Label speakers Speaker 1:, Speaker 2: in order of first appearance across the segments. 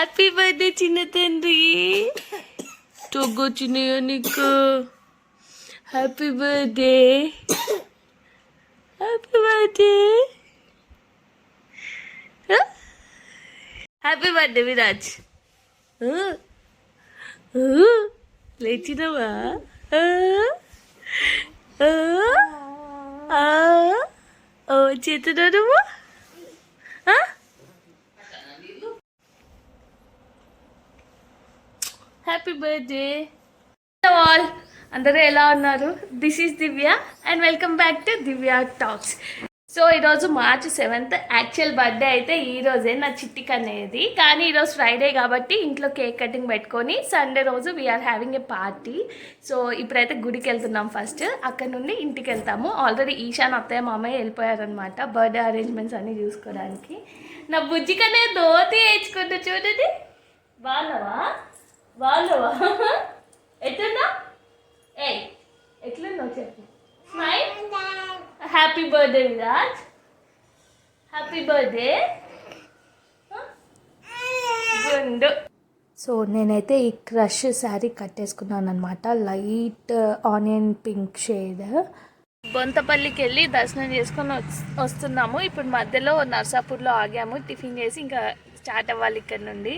Speaker 1: Happy birthday చిన్న తండ్రి. టొగ్గు చిన్నయ్య నీకు happy birthday. Happy birthday. Happy birthday Viraj. లేచినవా? ఓ చేతున్నా నువ్వు. Happy birthday all. అందరూ ఎలా ఉన్నారు? This is Divya and welcome back to Divya talks. So ఈరోజు March 7th యాక్చువల్ బర్త్డే అయితే ఈరోజే నా చిట్టికి అనేది. కానీ ఈరోజు ఫ్రైడే కాబట్టి ఇంట్లో కేక్ కటింగ్ పెట్టుకొని సండే రోజు we're having a party. So ఇప్పుడైతే గుడికి వెళ్తున్నాం. ఫస్ట్ అక్కడ నుండి ఇంటికి వెళ్తాము. ఆల్రెడీ ఈశాన్ అత్తయ్య మామయ్య వెళ్ళిపోయారనమాట బర్త్డే అరేంజ్మెంట్స్ అన్నీ చూసుకోవడానికి. నా బుజ్జి కన్నా దోతి వేయించుకుంటూ చూడండి. బాగున్నావా? బాగున్నావా? ఎట్లున్నా? ఎట్లున్నావు చెప్పు. Smile. Happy birthday Viraj. Happy birthday గుండు. సో నేనైతే ఈ క్రష్ శారీ కట్టేసుకున్నాను అనమాట. Light onion pink shade. బొంతపల్లికి వెళ్ళి దర్శనం చేసుకొని వస్తున్నాము. ఇప్పుడు మధ్యలో నర్సాపూర్లో ఆగాము. టిఫిన్ చేసి ఇంకా స్టార్ట్ అవ్వాలి ఇక్కడ నుండి.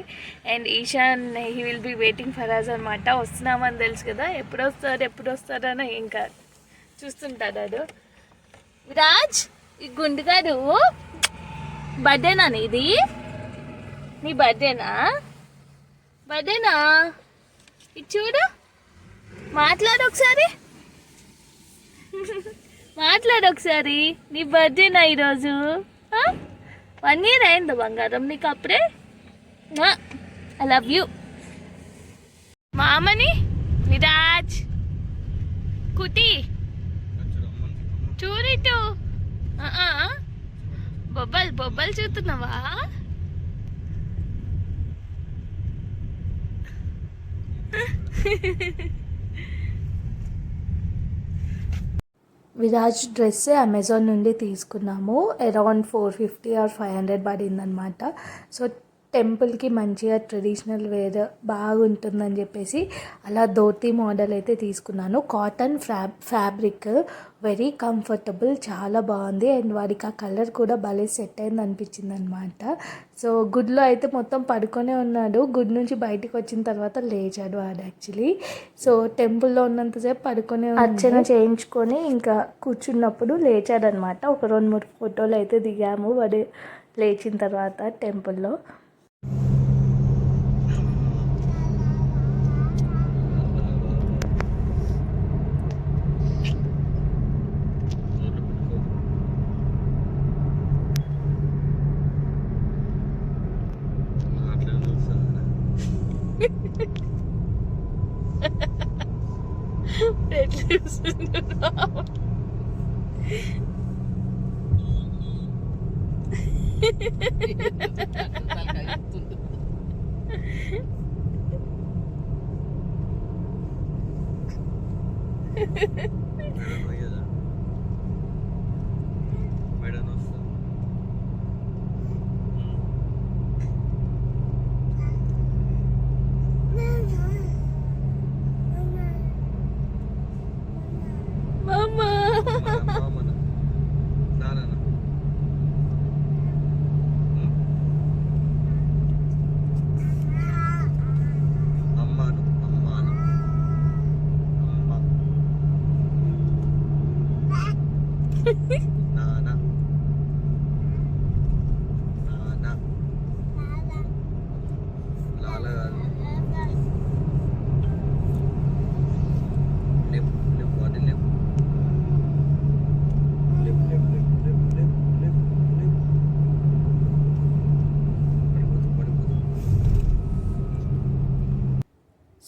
Speaker 1: And Ishan he will be waiting for us అనమాట. వస్తున్నామని తెలుసు కదా, ఎప్పుడు వస్తారని ఇంకా చూస్తుంటాడు. విరాజ్ ఈ గుండుగాడు బర్త్డేనా నీది? నీ బర్త్డేనా? ఇది చూడు, మాట్లాడు ఒకసారి. నీ బర్త్డేనా ఈరోజు? 1 year అయిందా బంగారం నీకు అప్పుడే? I love you. మామని విరాజ్ కుటి చూరిటు. బొబ్బలు చూస్తున్నావా? విరాజ్ డ్రెస్ అమెజాన్ నుండి తీసుకున్నాము. Around 450 or 500 పడిందనమాట. సో టెంపుల్కి మంచిగా ట్రెడిషనల్ వేర్ బాగుంటుందని చెప్పేసి అలా ధోతి మోడల్ అయితే తీసుకున్నాను. కాటన్ ఫ్యాబ్రిక్, వెరీ కంఫర్టబుల్, చాలా బాగుంది. అండ్ వాడికి ఆ కలర్ కూడా భలే సెట్ అయింది అనిపించింది అనమాట. సో గుడిలో అయితే మొత్తం పడుకొనే ఉన్నాడు. గుడి నుంచి బయటికి వచ్చిన తర్వాత లేచాడు వాడు యాక్చువల్లీ. సో టెంపుల్లో ఉన్నంతసేపు పడుకొని అర్చన చేయించుకొని ఇంకా కూర్చున్నప్పుడు లేచాడనమాట. ఒక 2-3 ఫోటోలు అయితే దిగాము వాడు లేచిన తర్వాత టెంపుల్లో.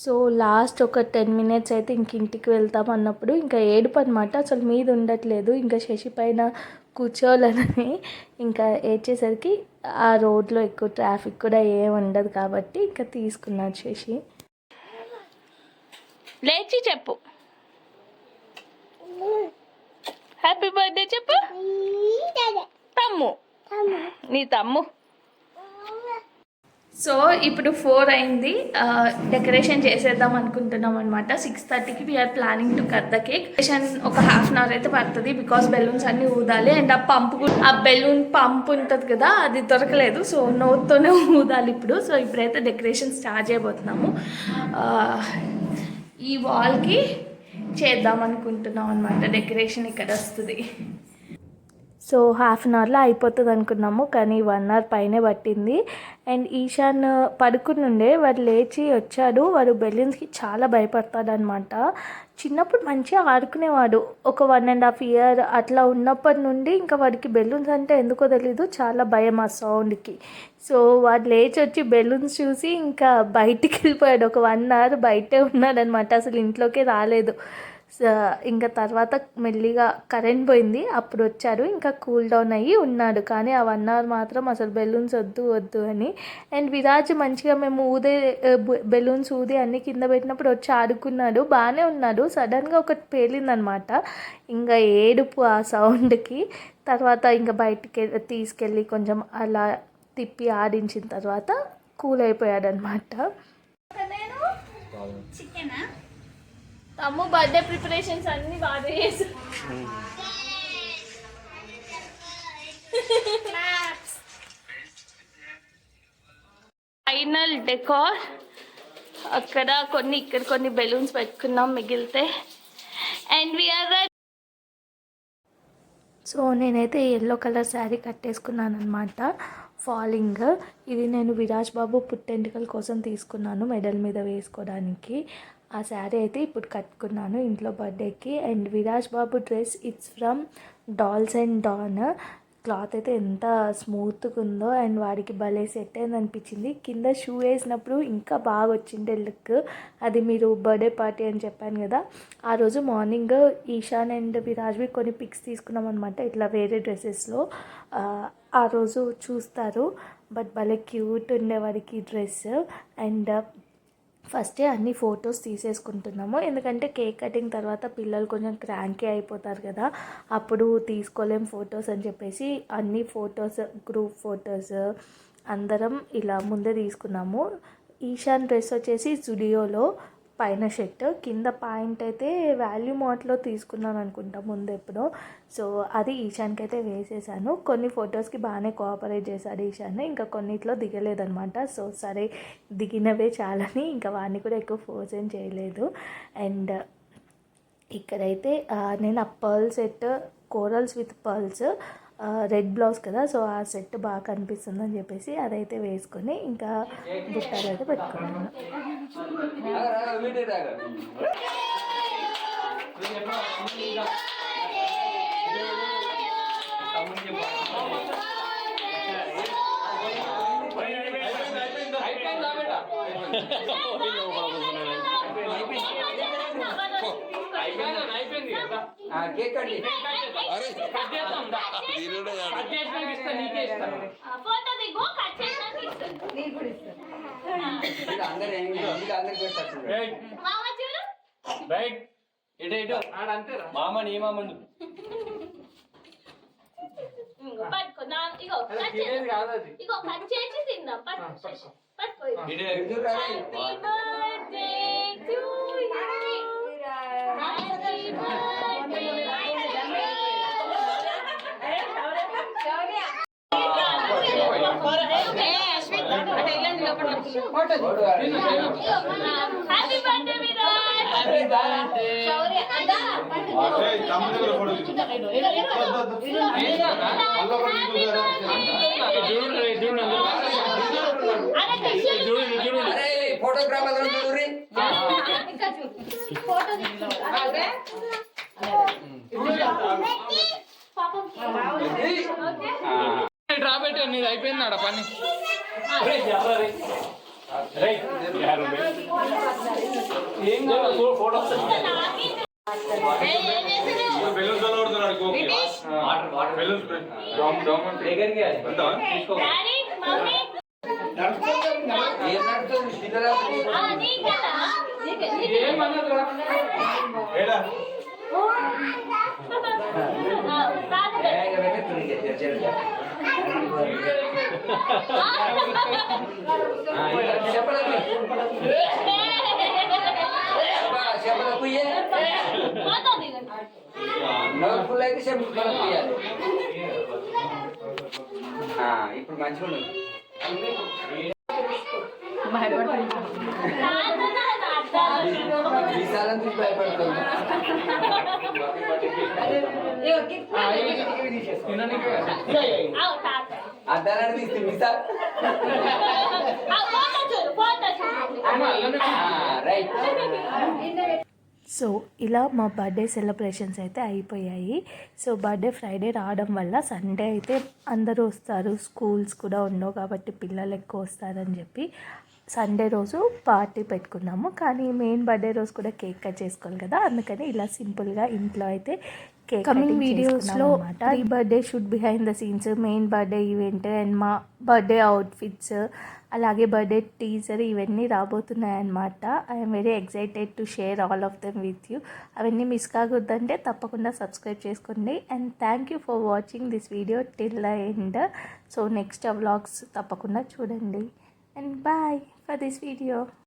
Speaker 1: సో లాస్ట్ ఒక 10 minutes అయితే ఇంటికి వెళ్తాం అన్నప్పుడు ఇంకా ఏడుపు అనమాట. అసలు మీద ఉండట్లేదు. ఇంకా శశి పైన కూర్చోవాలని ఇంకా ఏడ్చేసరికి ఆ రోడ్లో ఎక్కువ ట్రాఫిక్ కూడా ఏం ఉండదు కాబట్టి ఇంకా తీసుకున్నాడు శశి. లేచి చెప్పు హ్యాపీ బర్త్డే చెప్పు. తమ్ము నీ తమ్ము సో ఇప్పుడు 4 అయింది. డెకరేషన్ చేసేద్దాం అనుకుంటున్నాం అనమాట. 6:30కి we're planning to cut the cake. Decoration ఒక ½ అవర్ అయితే పడుతుంది, బికాస్ బెలూన్స్ అన్నీ ఊదాలి. అండ్ ఆ బెలూన్ పంప్ ఉంటుంది కదా, అది దొరకలేదు. సో నోట్తోనే ఊదాలి ఇప్పుడు. సో ఇప్పుడైతే డెకరేషన్ స్టార్ట్ చేయబోతున్నాము. ఈ వాల్కి చేద్దాం అనుకుంటున్నాం అనమాట. డెకరేషన్ ఇక్కడ వస్తుంది. సో ½ అన్ అవర్లో అయిపోతుంది అనుకున్నాము, కానీ 1 అవర్ పైనే పట్టింది. అండ్ ఈశాన్ పడుకునుండే, వాడు లేచి వచ్చాడు. వాడు బెలూన్స్కి చాలా భయపడతాడు అనమాట. చిన్నప్పుడు మంచిగా ఆడుకునేవాడు. ఒక 1.5 ఇయర్ అట్లా ఉన్నప్పటి నుండి ఇంకా వాడికి బెలూన్స్ అంటే ఎందుకో తెలీదు, చాలా భయం ఆ సౌండ్కి. సో వాడు లేచి వచ్చి బెలూన్స్ చూసి ఇంకా బయటికి వెళ్ళిపోయాడు. ఒక 1 అవర్ బయటే ఉన్నాడనమాట, అసలు ఇంట్లోకే రాలేదు. ఇంకా తర్వాత మెల్లిగా కరెంట్ పోయింది, అప్పుడు వచ్చారు. ఇంకా కూల్ డౌన్ అయ్యి ఉన్నాడు. కానీ ఆ 1 అవర్ మాత్రం అసలు బెలూన్స్ వద్దు అని. అండ్ విరాజ్ మంచిగా మేము బెలూన్స్ ఊది అన్ని కింద పెట్టినప్పుడు వచ్చి ఆడుకున్నాడు, బాగానే ఉన్నాడు. సడన్గా ఒకటి పేలిందనమాట. ఇంకా ఏడుపు ఆ సౌండ్కి. తర్వాత ఇంకా బయటికి తీసుకెళ్ళి కొంచెం అలా తిప్పి ఆడించిన తర్వాత కూల్ అయిపోయాడు అనమాట. తమ్ము బర్త్డే ప్రిపరేషన్స్ అన్ని బాగా చేసి ఫైనల్ డెకార్. అక్కడ కొన్ని ఇక్కడ కొన్ని బెలూన్స్ పెట్టుకున్నాం మిగిలితే. And we're ready. సో నేనైతే ఎల్లో కలర్ శారీ కట్టేసుకున్నాను అనమాట. ఫాలింగ్ ఇది నేను విరాజ్ బాబు పుట్టెంటుకల కోసం తీసుకున్నాను, మెడల్ మీద వేసుకోవడానికి. ఆ శారీ అయితే ఇప్పుడు కట్టుకున్నాను ఇంట్లో బర్త్డేకి. అండ్ విరాజ్ బాబు dress it's from Dolls and Dawn. Cloth అయితే ఎంత స్మూత్గా ఉందో, అండ్ వాడికి భలే సెట్ అయింది అనిపించింది. కింద షూ వేసినప్పుడు ఇంకా బాగా వచ్చిండే లుక్. అది మీరు బర్త్డే పార్టీ అని చెప్పాను కదా, ఆ రోజు మార్నింగ్ ఈశాన్ అండ్ విరాజ్వి కొన్ని పిక్స్ తీసుకున్నాం అనమాట, ఇట్లా వేరే డ్రెస్సెస్లో. ఆ రోజు చూస్తారు. బట్ భలే క్యూట్ ఉండే వాడికి డ్రెస్. అండ్ ఫస్టే అన్ని ఫొటోస్ తీసేసుకుంటున్నాము, ఎందుకంటే కేక్ కటింగ్ తర్వాత పిల్లలు కొంచెం క్రాంకీ అయిపోతారు కదా, అప్పుడు తీసుకోలేం ఫొటోస్ అని చెప్పేసి అన్ని ఫొటోస్, గ్రూప్ ఫొటోస్ అందరం ఇలా ముందే తీసుకున్నాము. ఈశాన్ డ్రెస్ వచ్చేసి జుడియోలో పైన షర్ట్, కింద ప్యాంట్ అయితే వాల్యూ మార్ట్లో తీసుకున్నాను అనుకుంటా ముందు ఎప్పుడో. సో అది ఈశాన్కి అయితే వేసేసాను. కొన్ని ఫొటోస్కి బాగానే కోఆపరేట్ చేశాడు ఈశాన్, ఇంకా కొన్నిట్లో దిగలేదనమాట. సో సరే దిగినవే చాలని ఇంకా వాడిని కూడా ఎక్కువ ఫోర్స్ ఏం చేయలేదు. అండ్ ఇక్కడైతే నేను ఆ pearl set, corals with pearls, red blouse కదా, సో ఆ సెట్ బాగా కనిపిస్తుందని చెప్పేసి అదైతే వేసుకొని ఇంకా బుట్టాలు అయితే పెట్టుకున్నాను.
Speaker 2: కేక్ కట్ మామ నీ మామందు ఫోటోగ్రాఫర్
Speaker 3: రాబెట్టి నీది అయిపోయింది పని.
Speaker 2: చెప్పలకు నోర్ఫుల్ అయితే చెప్పలకు ఇయ్యాలి. ఇప్పుడు మంచిగా ఉండదు. విశాలం చూసి భయపడుతుంది. అద్దాలని తీస్తే విశాల్ రైట్.
Speaker 1: సో ఇలా మా బర్త్డే సెలబ్రేషన్స్ అయితే అయిపోయాయి. సో బర్త్డే ఫ్రైడే రావడం వల్ల సండే అయితే అందరూ వస్తారు, స్కూల్స్ కూడా ఉండవు కాబట్టి పిల్లలు ఎక్కువ వస్తారని చెప్పి సండే రోజు పార్టీ పెట్టుకున్నాము. కానీ మెయిన్ బర్త్డే రోజు కూడా కేక్ కట్ చేసుకోవాలి కదా, అందుకని ఇలా సింపుల్గా ఇంట్లో అయితే కేక్ కమింగ్ వీడియోస్లో pre birthday shoot behind the scenes, main birthday event and మా బర్త్డే అవుట్ఫిట్స్, అలాగే బర్త్డే టీజర్ ఇవన్నీ రాబోతున్నాయి అన్నమాట. I'm very excited to share all of them with you. అవన్నీ మిస్ కాకూడదంటే తప్పకుండా సబ్స్క్రైబ్ చేసుకోండి. And thank you for watching this video till the end. So next vlogs తప్పకుండా చూడండి. And bye for this video.